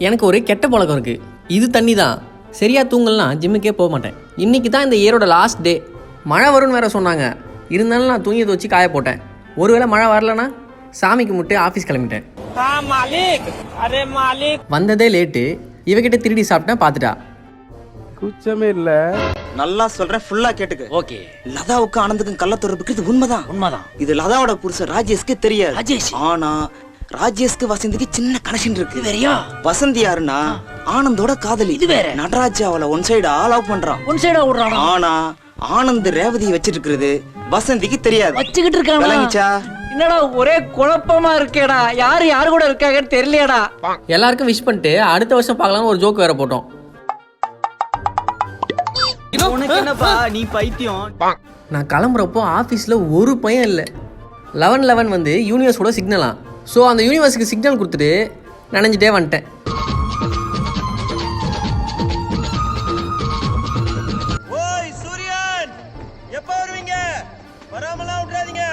எனக்கு ஒரு கெட்ட பழக்கம் இருக்குது. இது தண்ணி தான். சரியாக தூங்கலாம் ஜிம்முக்கே போக மாட்டேன். இன்றைக்கி தான் இந்த இயரோட லாஸ்ட் டே. மழை வரும்னு வேறு சொன்னாங்க. இருந்தாலும் நான் தூங்கி வச்சு காய போட்டேன். ஒருவேளை மழை வரலன்னா சாமிக்கு முட்டு ஆஃபீஸ் கிளம்பிட்டேன். வந்ததே லேட்டு. இவகிட்ட திருடி சாப்பிட்டேன். பார்த்துட்டா குச்சமே இல்ல. நல்லா சொல்றேன், ஃபுல்லா கேட்டுக்க. ஓகே. லதாவுக்கும் ஆனந்துக்கும் கள்ள தொடர்புக்கு இது உண்மைதான். இது லதாவோட புருஷன் ராஜேஷ்க்கு தெரியாது. ராஜேஷ். ஆனா ராஜேஷ்க்கு வசந்திக்கு சின்ன கனெக்ஷன் இருக்கு. வேறயா? வசந்தி யாருன்னா ஆனந்தோட காதலி. இது வேற. நடராஜ் அவளை ஒன் சைடா லவ் பண்றான். ஒன் சைடா ஓடுறானா? ஆனா ஆனந்த் ரேவதி வச்சிட்டு இருக்கிறது வசந்திக்கு தெரியாது. வச்சுக்கிட்டு இருக்கானா? விளங்கிச்சா? என்னடா ஒரே குழப்பமா இருக்கேடா. யாரு கூட இருக்காங்கன்னு தெரியலையாடா. எல்லாருக்கும் விஷ் பண்ணிட்டு அடுத்த வருஷம் பார்க்கலாம்னு ஒரு ஜோக் வேற போட்டோம். உனக்கு என்னப்பா நீ பைத்தியம்? நான் கிளம்புறப்போ ஆஃபீஸில் ஒரு பையன் இல்லை. 11 வந்து யூனிவர்ஸோட சிக்னலாம். ஸோ அந்த யூனிவர்ஸுக்கு சிக்னல் கொடுத்துட்டு நனைஞ்சிட்டே வந்துட்டேன். ஓய் சூரியன், எப்போ வருவீங்க? வராமலாம் விட்டுறாதீங்க.